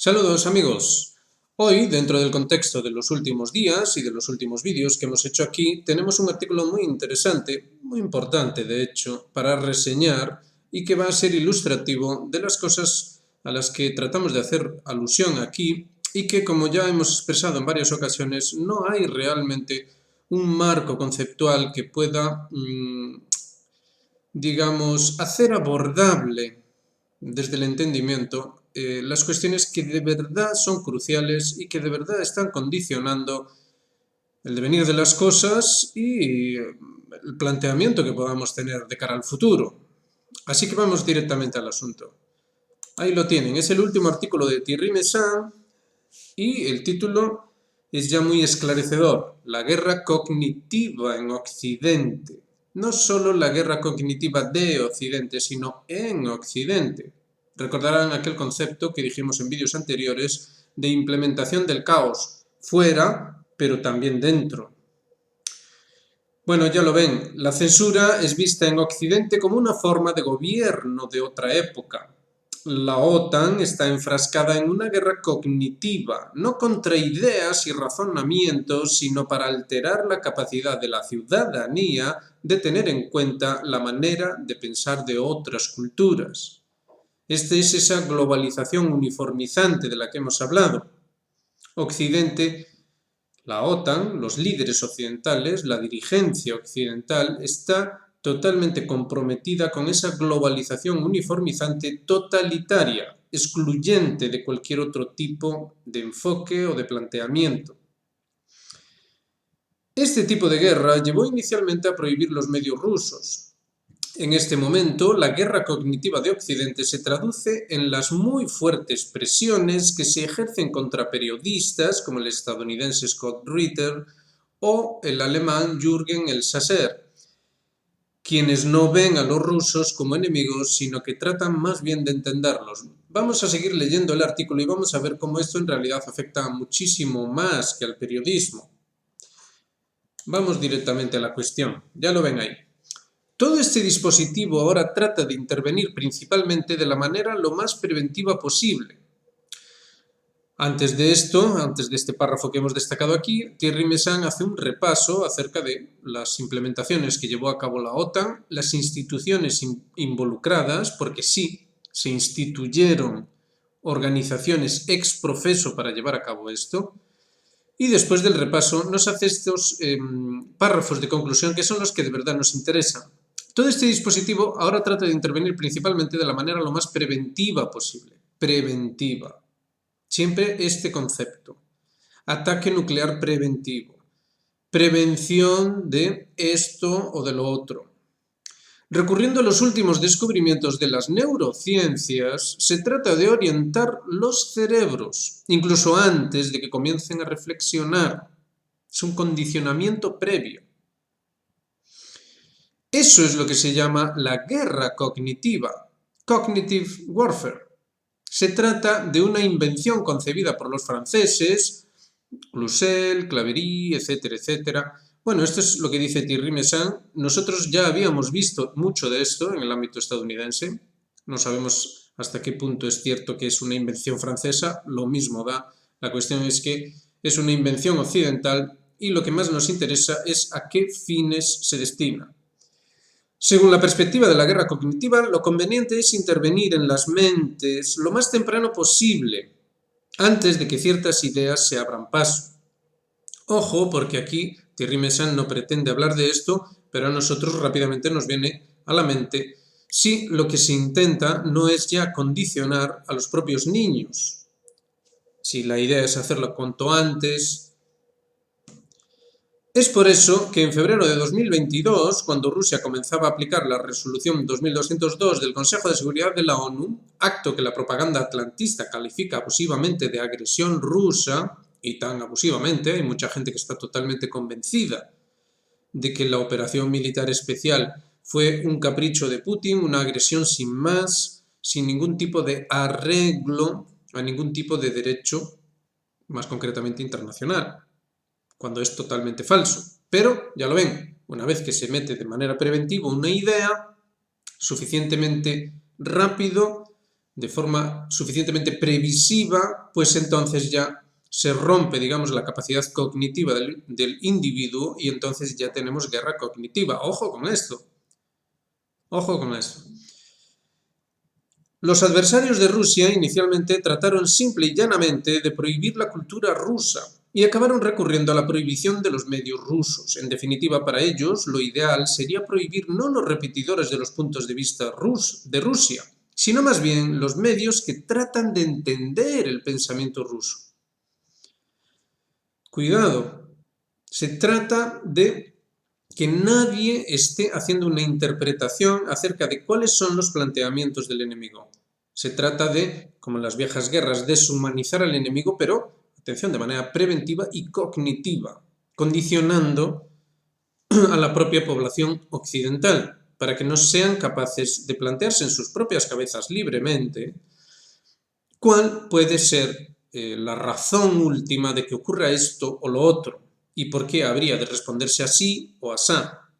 Saludos amigos. Hoy, dentro del contexto de los últimos días y de los últimos vídeos que hemos hecho aquí, tenemos un artículo muy interesante, muy importante de hecho, para reseñar y que va a ser ilustrativo de las cosas a las que tratamos de hacer alusión aquí y que, como ya hemos expresado en varias ocasiones, no hay realmente un marco conceptual que pueda, digamos, hacer abordable desde el entendimiento las cuestiones que de verdad son cruciales y que de verdad están condicionando el devenir de las cosas y el planteamiento que podamos tener de cara al futuro. Así que vamos directamente al asunto. Ahí lo tienen, es el último artículo de Thierry Meyssan y el título es ya muy esclarecedor: la guerra cognitiva en Occidente. No solo la guerra cognitiva de Occidente, sino en Occidente. Recordarán aquel concepto que dijimos en vídeos anteriores de implementación del caos, fuera, pero también dentro. Bueno, ya lo ven, la censura es vista en Occidente como una forma de gobierno de otra época. La OTAN está enfrascada en una guerra cognitiva, no contra ideas y razonamientos, sino para alterar la capacidad de la ciudadanía de tener en cuenta la manera de pensar de otras culturas. Esta es esa globalización uniformizante de la que hemos hablado. Occidente, la OTAN, los líderes occidentales, la dirigencia occidental está totalmente comprometida con esa globalización uniformizante totalitaria, excluyente de cualquier otro tipo de enfoque o de planteamiento. Este tipo de guerra llevó inicialmente a prohibir los medios rusos. En este momento, la guerra cognitiva de Occidente se traduce en las muy fuertes presiones que se ejercen contra periodistas como el estadounidense Scott Ritter o el alemán Jürgen Elsässer, quienes no ven a los rusos como enemigos, sino que tratan más bien de entenderlos. Vamos a seguir leyendo el artículo y vamos a ver cómo esto en realidad afecta muchísimo más que al periodismo. Vamos directamente a la cuestión, ya lo ven ahí. Todo este dispositivo ahora trata de intervenir principalmente de la manera lo más preventiva posible. Antes de esto, antes de este párrafo que hemos destacado aquí, Thierry Meyssan hace un repaso acerca de las implementaciones que llevó a cabo la OTAN, las instituciones involucradas, porque sí, se instituyeron organizaciones ex profeso para llevar a cabo esto, y después del repaso nos hace estos párrafos de conclusión que son los que de verdad nos interesan. Todo este dispositivo ahora trata de intervenir principalmente de la manera lo más preventiva posible. Preventiva. Siempre este concepto. Ataque nuclear preventivo. Prevención de esto o de lo otro. Recurriendo a los últimos descubrimientos de las neurociencias, se trata de orientar los cerebros, incluso antes de que comiencen a reflexionar. Es un condicionamiento previo. Eso es lo que se llama la guerra cognitiva, cognitive warfare. Se trata de una invención concebida por los franceses, Cluzel, Claverie, etcétera, etcétera. Bueno, esto es lo que dice Thierry Meyssan. Nosotros ya habíamos visto mucho de esto en el ámbito estadounidense. No sabemos hasta qué punto es cierto que es una invención francesa, lo mismo da. La cuestión es que es una invención occidental y lo que más nos interesa es a qué fines se destina. Según la perspectiva de la guerra cognitiva, lo conveniente es intervenir en las mentes lo más temprano posible, antes de que ciertas ideas se abran paso. Ojo, porque aquí Thierry Meyssan no pretende hablar de esto, pero a nosotros rápidamente nos viene a la mente si lo que se intenta no es ya condicionar a los propios niños. Si la idea es hacerlo cuanto antes. Es por eso que en febrero de 2022, cuando Rusia comenzaba a aplicar la resolución 2202 del Consejo de Seguridad de la ONU, acto que la propaganda atlantista califica abusivamente de agresión rusa, y tan abusivamente, hay mucha gente que está totalmente convencida de que la operación militar especial fue un capricho de Putin, una agresión sin más, sin ningún tipo de arreglo a ningún tipo de derecho, más concretamente internacional, cuando es totalmente falso. Pero, ya lo ven, una vez que se mete de manera preventiva una idea, suficientemente rápido de forma suficientemente previsiva, pues entonces ya se rompe, digamos, la capacidad cognitiva del individuo y entonces ya tenemos guerra cognitiva. Ojo con esto. Ojo con esto. Los adversarios de Rusia inicialmente trataron simple y llanamente de prohibir la cultura rusa y acabaron recurriendo a la prohibición de los medios rusos. En definitiva, para ellos, lo ideal sería prohibir no los repetidores de los puntos de vista de Rusia, sino más bien los medios que tratan de entender el pensamiento ruso. Cuidado, se trata de que nadie esté haciendo una interpretación acerca de cuáles son los planteamientos del enemigo. Se trata de, como en las viejas guerras, deshumanizar al enemigo, pero, atención, de manera preventiva y cognitiva, condicionando a la propia población occidental, para que no sean capaces de plantearse en sus propias cabezas libremente cuál puede ser la razón última de que ocurra esto o lo otro, y por qué habría de responderse así o asá.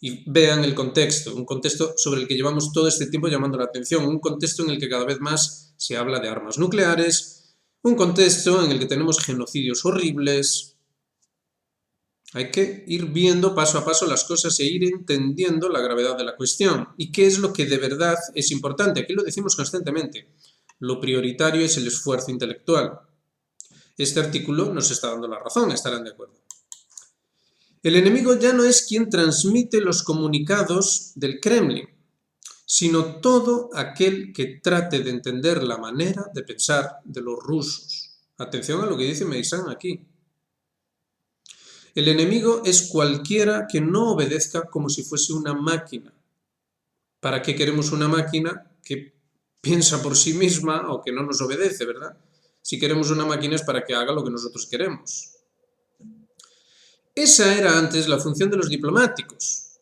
Y vean el contexto, un contexto sobre el que llevamos todo este tiempo llamando la atención, un contexto en el que cada vez más se habla de armas nucleares, un contexto en el que tenemos genocidios horribles. Hay que ir viendo paso a paso las cosas e ir entendiendo la gravedad de la cuestión y qué es lo que de verdad es importante. Aquí lo decimos constantemente. Lo prioritario es el esfuerzo intelectual. Este artículo nos está dando la razón, estarán de acuerdo. El enemigo ya no es quien transmite los comunicados del Kremlin, sino todo aquel que trate de entender la manera de pensar de los rusos. Atención a lo que dice Meyssan aquí. El enemigo es cualquiera que no obedezca como si fuese una máquina. ¿Para qué queremos una máquina que piensa por sí misma o que no nos obedece, verdad? Si queremos una máquina es para que haga lo que nosotros queremos. Esa era antes la función de los diplomáticos,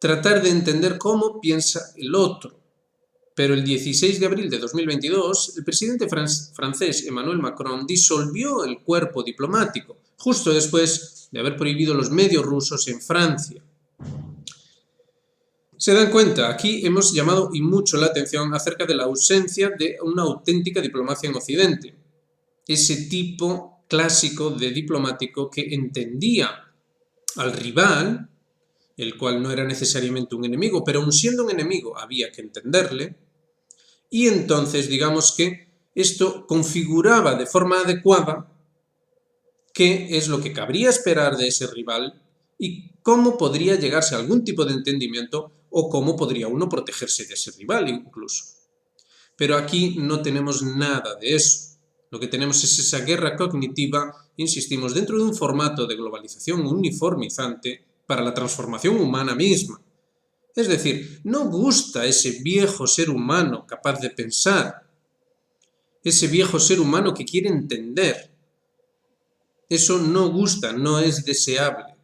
tratar de entender cómo piensa el otro. Pero el 16 de abril de 2022, el presidente francés Emmanuel Macron disolvió el cuerpo diplomático, justo después de haber prohibido los medios rusos en Francia. Se dan cuenta, aquí hemos llamado y mucho la atención acerca de la ausencia de una auténtica diplomacia en Occidente. Ese tipo clásico de diplomático que entendía al rival, el cual no era necesariamente un enemigo, pero aun siendo un enemigo había que entenderle, y entonces digamos que esto configuraba de forma adecuada qué es lo que cabría esperar de ese rival y cómo podría llegarse a algún tipo de entendimiento o cómo podría uno protegerse de ese rival incluso. Pero aquí no tenemos nada de eso. Lo que tenemos es esa guerra cognitiva, insistimos, dentro de un formato de globalización uniformizante para la transformación humana misma. Es decir, no gusta ese viejo ser humano capaz de pensar, ese viejo ser humano que quiere entender. Eso no gusta, no es deseable.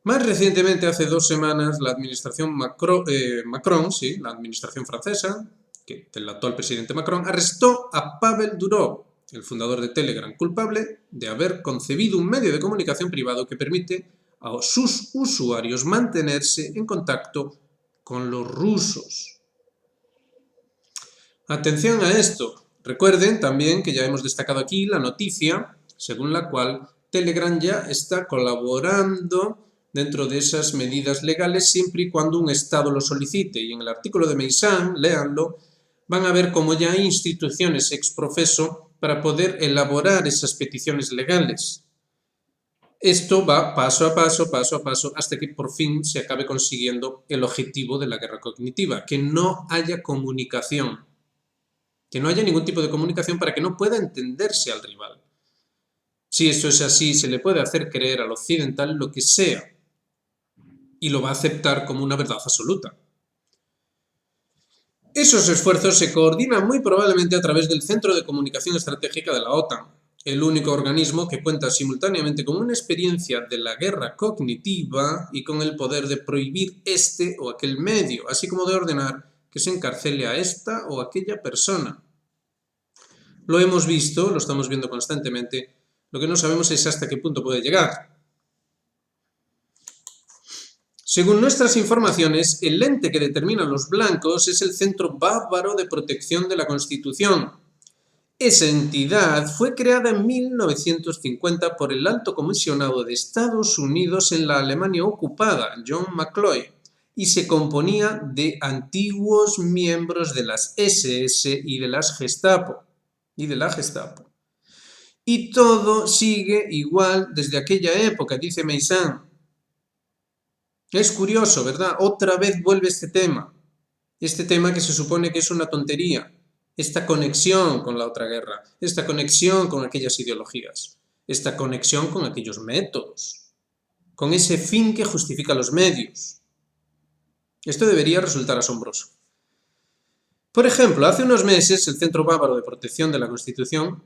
Más recientemente, hace 2 semanas, la administración Macron, la administración francesa, del actual presidente Macron, arrestó a Pavel Durov, el fundador de Telegram, culpable de haber concebido un medio de comunicación privado que permite a sus usuarios mantenerse en contacto con los rusos. Atención a esto. Recuerden también que ya hemos destacado aquí la noticia según la cual Telegram ya está colaborando dentro de esas medidas legales siempre y cuando un Estado lo solicite. Y en el artículo de Meyssan, léanlo, van a ver cómo ya hay instituciones ex profeso para poder elaborar esas peticiones legales. Esto va paso a paso, hasta que por fin se acabe consiguiendo el objetivo de la guerra cognitiva, que no haya comunicación, que no haya ningún tipo de comunicación para que no pueda entenderse al rival. Si esto es así, se le puede hacer creer al occidental lo que sea y lo va a aceptar como una verdad absoluta. Esos esfuerzos se coordinan muy probablemente a través del Centro de Comunicación Estratégica de la OTAN, el único organismo que cuenta simultáneamente con una experiencia de la guerra cognitiva y con el poder de prohibir este o aquel medio, así como de ordenar que se encarcele a esta o aquella persona. Lo hemos visto, lo estamos viendo constantemente, lo que no sabemos es hasta qué punto puede llegar. Según nuestras informaciones, el ente que determina los blancos es el Centro Bávaro de Protección de la Constitución. Esa entidad fue creada en 1950 por el Alto Comisionado de Estados Unidos en la Alemania ocupada, John McCloy, y se componía de antiguos miembros de las SS y de la Gestapo. Y todo sigue igual desde aquella época, dice Meissan. Es curioso, ¿verdad? Otra vez vuelve este tema que se supone que es una tontería, esta conexión con la otra guerra, esta conexión con aquellas ideologías, esta conexión con aquellos métodos, con ese fin que justifica los medios. Esto debería resultar asombroso. Por ejemplo, hace unos meses el Centro Bávaro de Protección de la Constitución,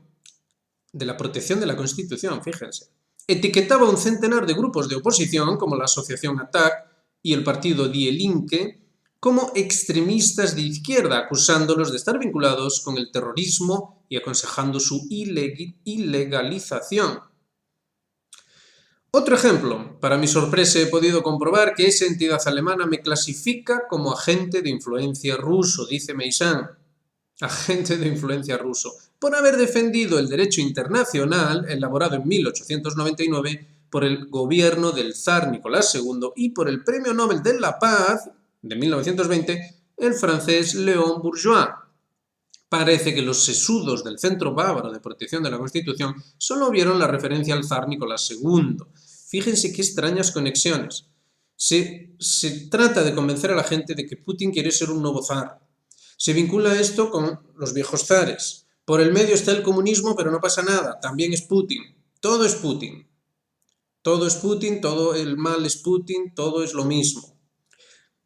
fíjense, etiquetaba a un centenar de grupos de oposición, como la Asociación ATTAC y el partido Die Linke, como extremistas de izquierda, acusándolos de estar vinculados con el terrorismo y aconsejando su ilegalización. Otro ejemplo, para mi sorpresa he podido comprobar que esa entidad alemana me clasifica como agente de influencia ruso, dice Meissan. Agente de influencia ruso, por haber defendido el derecho internacional elaborado en 1899 por el gobierno del zar Nicolás II y por el Premio Nobel de la Paz de 1920, el francés Léon Bourgeois. Parece que los sesudos del Centro Bávaro de Protección de la Constitución solo vieron la referencia al zar Nicolás II. Fíjense qué extrañas conexiones. Se trata de convencer a la gente de que Putin quiere ser un nuevo zar. Se vincula esto con los viejos zares. Por el medio está el comunismo, pero no pasa nada. También es Putin. Todo es Putin. Todo es Putin, todo el mal es Putin, todo es lo mismo.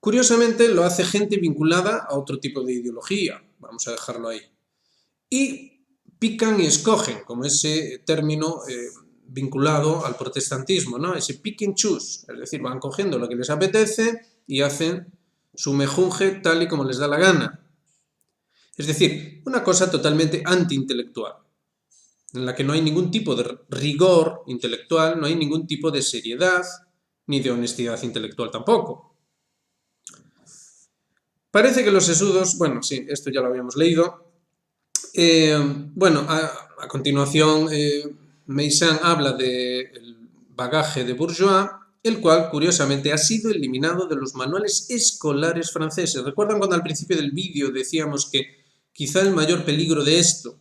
Curiosamente lo hace gente vinculada a otro tipo de ideología. Vamos a dejarlo ahí. Y pican y escogen, como ese término vinculado al protestantismo, ¿no? Ese pick and choose. Es decir, van cogiendo lo que les apetece y hacen su mejunje tal y como les da la gana. Es decir, una cosa totalmente antiintelectual, en la que no hay ningún tipo de rigor intelectual, no hay ningún tipo de seriedad, ni de honestidad intelectual tampoco. Parece que los sesudos, bueno, sí, esto ya lo habíamos leído. A continuación, Meissan habla del bagaje de Bourgeois, el cual, curiosamente, ha sido eliminado de los manuales escolares franceses. ¿Recuerdan cuando al principio del vídeo decíamos que quizá el mayor peligro de esto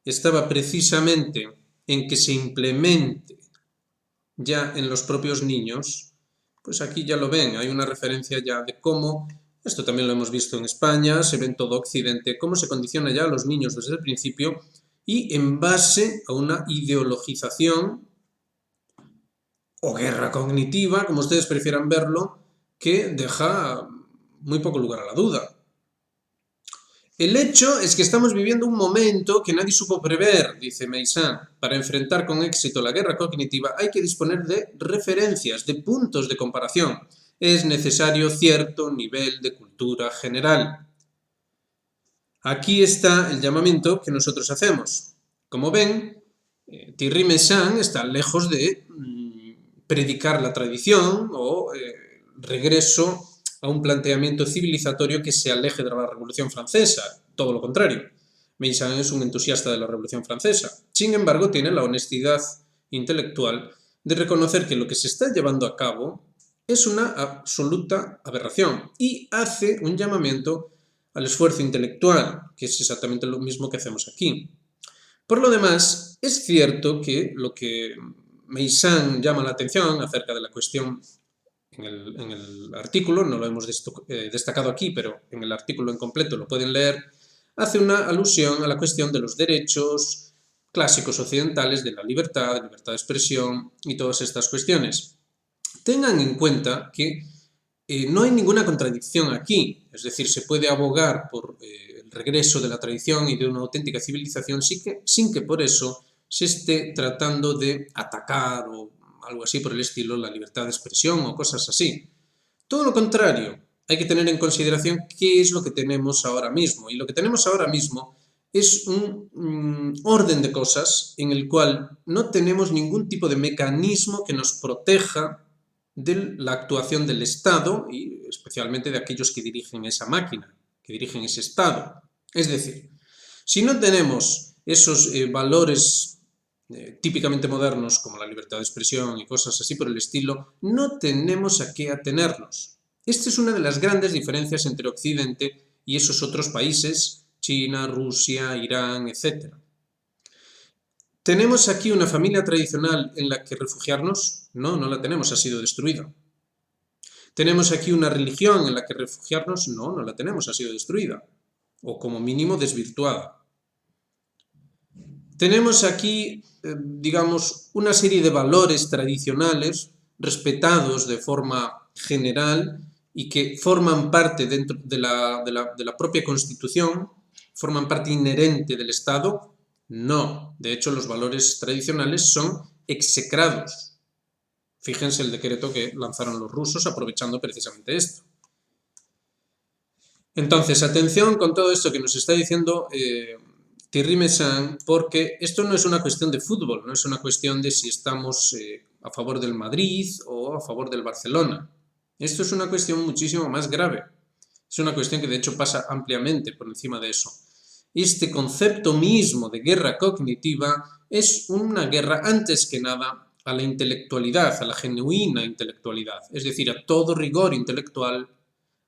estaba precisamente en que se implemente ya en los propios niños? Pues aquí ya lo ven, hay una referencia ya de cómo, esto también lo hemos visto en España, se ve en todo Occidente, cómo se condiciona ya a los niños desde el principio y en base a una ideologización o guerra cognitiva, como ustedes prefieran verlo, que deja muy poco lugar a la duda. El hecho es que estamos viviendo un momento que nadie supo prever, dice Meissan. Para enfrentar con éxito la guerra cognitiva hay que disponer de referencias, de puntos de comparación. Es necesario cierto nivel de cultura general. Aquí está el llamamiento que nosotros hacemos. Como ven, Thierry Meissan está lejos de predicar la tradición o regreso a un planteamiento civilizatorio que se aleje de la Revolución Francesa. Todo lo contrario. Meissan es un entusiasta de la Revolución Francesa. Sin embargo, tiene la honestidad intelectual de reconocer que lo que se está llevando a cabo es una absoluta aberración y hace un llamamiento al esfuerzo intelectual, que es exactamente lo mismo que hacemos aquí. Por lo demás, es cierto que lo que Meissan llama la atención acerca de la cuestión en el artículo, no lo hemos destacado aquí, pero en el artículo en completo lo pueden leer, hace una alusión a la cuestión de los derechos clásicos occidentales, de la libertad de expresión y todas estas cuestiones. Tengan en cuenta que no hay ninguna contradicción aquí, es decir, se puede abogar por el regreso de la tradición y de una auténtica civilización sin que por eso se esté tratando de atacar o algo así por el estilo la libertad de expresión o cosas así. Todo lo contrario, hay que tener en consideración qué es lo que tenemos ahora mismo. Y lo que tenemos ahora mismo es un orden de cosas en el cual no tenemos ningún tipo de mecanismo que nos proteja de la actuación del Estado y especialmente de aquellos que dirigen esa máquina, que dirigen ese Estado. Es decir, si no tenemos esos valores típicamente modernos como la libertad de expresión y cosas así por el estilo, no tenemos a qué atenernos. Esta es una de las grandes diferencias entre Occidente y esos otros países, China, Rusia, Irán, etc. ¿Tenemos aquí una familia tradicional en la que refugiarnos? No, no la tenemos, ha sido destruida. ¿Tenemos aquí una religión en la que refugiarnos? No, no la tenemos, ha sido destruida, o como mínimo desvirtuada. Tenemos aquí, digamos, una serie de valores tradicionales respetados de forma general y que forman parte dentro de la propia Constitución, forman parte inherente del Estado. No, de hecho los valores tradicionales son execrados. Fíjense el decreto que lanzaron los rusos aprovechando precisamente esto. Entonces, atención con todo esto que nos está diciendo Thierry Meyssan, porque esto no es una cuestión de fútbol, no es una cuestión de si estamos a favor del Madrid o a favor del Barcelona. Esto es una cuestión muchísimo más grave. Es una cuestión que de hecho pasa ampliamente por encima de eso. Este concepto mismo de guerra cognitiva es una guerra antes que nada a la intelectualidad, a la genuina intelectualidad, es decir, a todo rigor intelectual,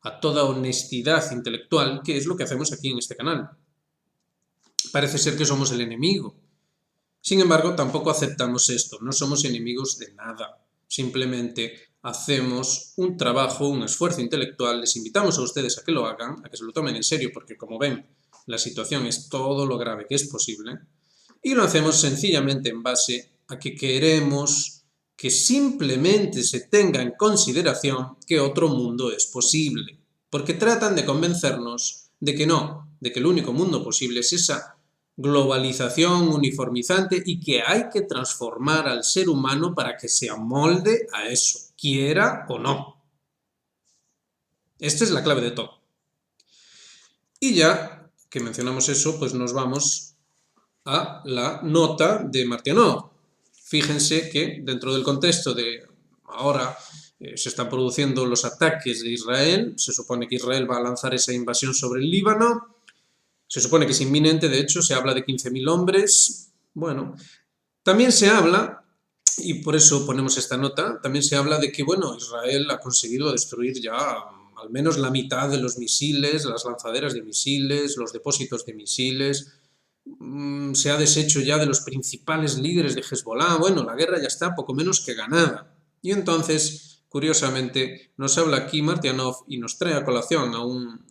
a toda honestidad intelectual, que es lo que hacemos aquí en este canal. Parece ser que somos el enemigo. Sin embargo, tampoco aceptamos esto, no somos enemigos de nada. Simplemente hacemos un trabajo, un esfuerzo intelectual, les invitamos a ustedes a que lo hagan, a que se lo tomen en serio, porque como ven, la situación es todo lo grave que es posible, y lo hacemos sencillamente en base a que queremos que simplemente se tenga en consideración que otro mundo es posible, porque tratan de convencernos de que no, de que el único mundo posible es esa globalización uniformizante y que hay que transformar al ser humano para que se amolde a eso, quiera o no. Esta es la clave de todo. Y ya que mencionamos eso, pues nos vamos a la nota de Martianov. Fíjense que dentro del contexto de ahora se están produciendo los ataques de Israel, se supone que Israel va a lanzar esa invasión sobre el Líbano, se supone que es inminente, de hecho, se habla de 15.000 hombres. Bueno, también se habla, y por eso ponemos esta nota, también se habla de que, bueno, Israel ha conseguido destruir ya al menos la mitad de los misiles, las lanzaderas de misiles, los depósitos de misiles, se ha deshecho ya de los principales líderes de Hezbollah. Bueno, la guerra ya está poco menos que ganada. Y entonces, curiosamente, nos habla aquí Martianov y nos trae a colación a un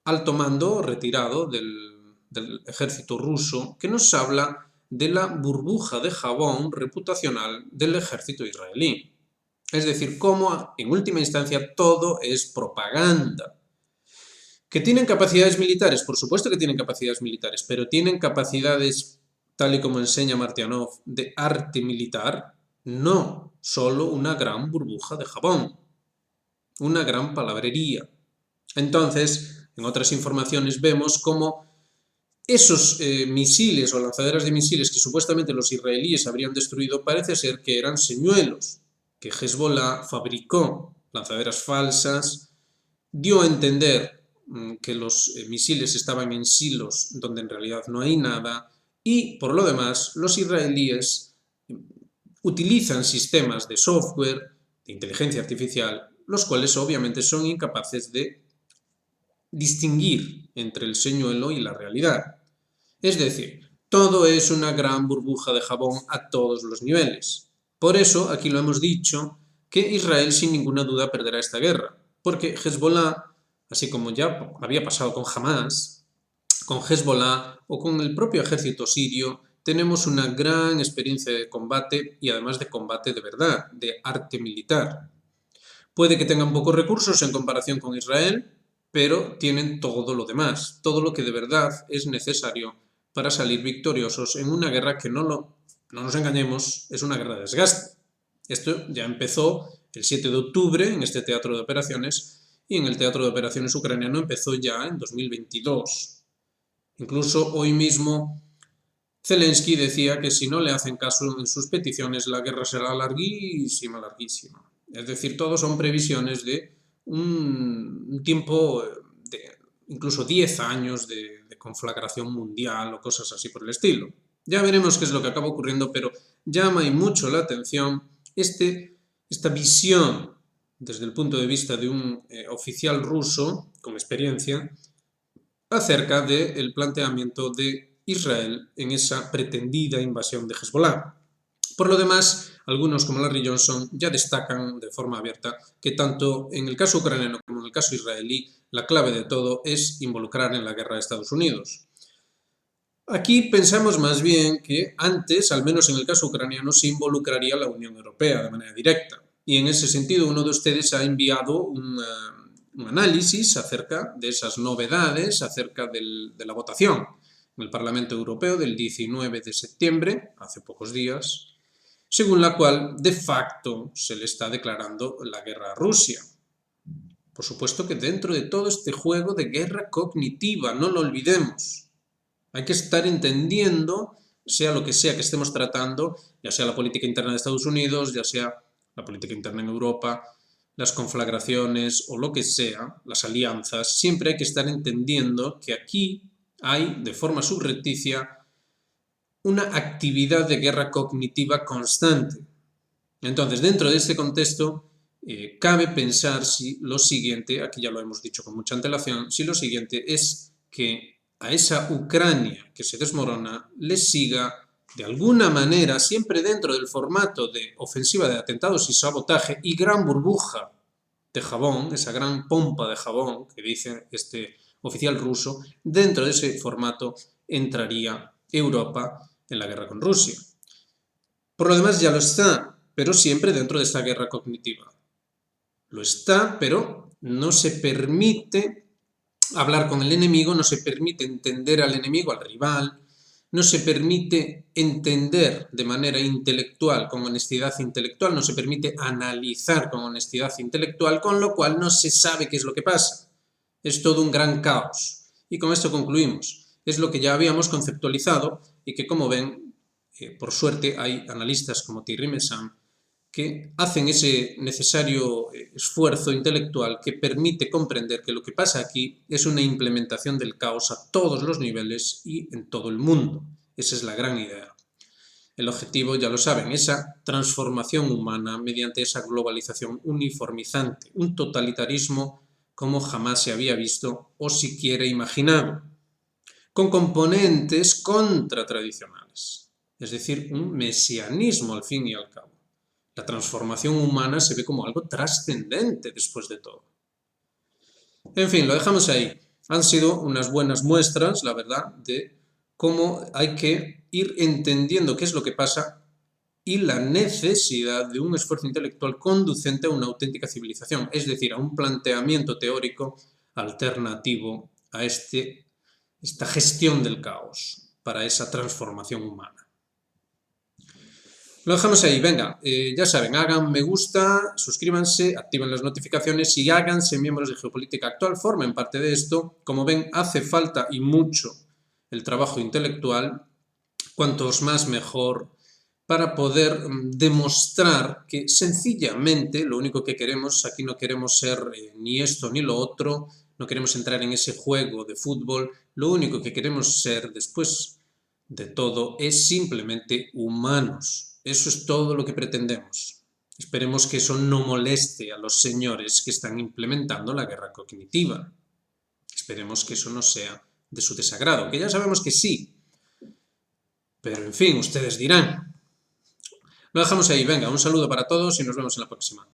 alto mando retirado del ejército ruso que nos habla de la burbuja de jabón reputacional del ejército israelí. Es decir, cómo en última instancia todo es propaganda. ¿Que tienen capacidades militares? Por supuesto que tienen capacidades militares, pero ¿tienen capacidades, tal y como enseña Martianov, de arte militar? No, solo una gran burbuja de jabón, una gran palabrería. Entonces, en otras informaciones vemos cómo esos misiles o lanzaderas de misiles que supuestamente los israelíes habrían destruido parece ser que eran señuelos, que Hezbollah fabricó, lanzaderas falsas, dio a entender que los misiles estaban en silos donde en realidad no hay nada y, por lo demás, los israelíes utilizan sistemas de software, de inteligencia artificial, los cuales obviamente son incapaces de distinguir entre el señuelo y la realidad. Es decir, todo es una gran burbuja de jabón a todos los niveles. Por eso, aquí lo hemos dicho, que Israel sin ninguna duda perderá esta guerra, porque Hezbollah, así como ya había pasado con Hamas, con Hezbollah o con el propio ejército sirio, tenemos una gran experiencia de combate y además de combate de verdad, de arte militar. Puede que tengan pocos recursos en comparación con Israel, pero tienen todo lo demás, todo lo que de verdad es necesario para salir victoriosos en una guerra que no nos engañemos, es una guerra de desgaste. Esto ya empezó el 7 de octubre en este teatro de operaciones y en el teatro de operaciones ucraniano empezó ya en 2022. Incluso hoy mismo Zelensky decía que si no le hacen caso en sus peticiones la guerra será larguísima, larguísima. Es decir, todo son previsiones de un tiempo de incluso 10 años de conflagración mundial o cosas así por el estilo. Ya veremos qué es lo que acaba ocurriendo, pero llama y mucho la atención esta visión desde el punto de vista de un oficial ruso con experiencia acerca del planteamiento de Israel en esa pretendida invasión de Hezbollah. Por lo demás, algunos como Larry Johnson ya destacan de forma abierta que tanto en el caso ucraniano como en el caso israelí, la clave de todo es involucrar en la guerra a Estados Unidos. Aquí pensamos más bien que antes, al menos en el caso ucraniano, se involucraría la Unión Europea de manera directa. Y en ese sentido, uno de ustedes ha enviado un análisis acerca de esas novedades, acerca de la votación en el Parlamento Europeo del 19 de septiembre, hace pocos días, según la cual de facto se le está declarando la guerra a Rusia. Por supuesto que dentro de todo este juego de guerra cognitiva, no lo olvidemos. Hay que estar entendiendo, sea lo que sea que estemos tratando, ya sea la política interna de Estados Unidos, ya sea la política interna en Europa, las conflagraciones o lo que sea, las alianzas, siempre hay que estar entendiendo que aquí hay, de forma subrepticia, una actividad de guerra cognitiva constante. Entonces, dentro de este contexto, cabe pensar si lo siguiente, aquí ya lo hemos dicho con mucha antelación, si lo siguiente es que a esa Ucrania que se desmorona le siga de alguna manera, siempre dentro del formato de ofensiva de atentados y sabotaje y gran burbuja de jabón, esa gran pompa de jabón que dice este oficial ruso, dentro de ese formato entraría Europa en la guerra con Rusia. Por lo demás ya lo está, pero siempre dentro de esta guerra cognitiva. Lo está, pero no se permite hablar con el enemigo, no se permite entender al enemigo, al rival, no se permite entender de manera intelectual, con honestidad intelectual, no se permite analizar con honestidad intelectual, con lo cual no se sabe qué es lo que pasa. Es todo un gran caos. Y con esto concluimos. Es lo que ya habíamos conceptualizado y que, como ven, por suerte hay analistas como Thierry Meyssan que hacen ese necesario esfuerzo intelectual que permite comprender que lo que pasa aquí es una implementación del caos a todos los niveles y en todo el mundo. Esa es la gran idea. El objetivo, ya lo saben, esa transformación humana mediante esa globalización uniformizante, un totalitarismo como jamás se había visto o siquiera imaginado, con componentes contratradicionales, es decir, un mesianismo al fin y al cabo. La transformación humana se ve como algo trascendente después de todo. En fin, lo dejamos ahí. Han sido unas buenas muestras, la verdad, de cómo hay que ir entendiendo qué es lo que pasa y la necesidad de un esfuerzo intelectual conducente a una auténtica civilización, es decir, a un planteamiento teórico alternativo a esta gestión del caos para esa transformación humana. Lo dejamos ahí, venga, ya saben, hagan me gusta, suscríbanse, activen las notificaciones y háganse miembros de Geopolítica Actual, formen parte de esto. Como ven, hace falta y mucho el trabajo intelectual, cuantos más mejor, para poder demostrar que sencillamente lo único que queremos, aquí no queremos ser ni esto ni lo otro, no queremos entrar en ese juego de fútbol, lo único que queremos ser después de todo es simplemente humanos. Eso es todo lo que pretendemos. Esperemos que eso no moleste a los señores que están implementando la guerra cognitiva. Esperemos que eso no sea de su desagrado, que ya sabemos que sí. Pero en fin, ustedes dirán. Lo dejamos ahí, venga, un saludo para todos y nos vemos en la próxima.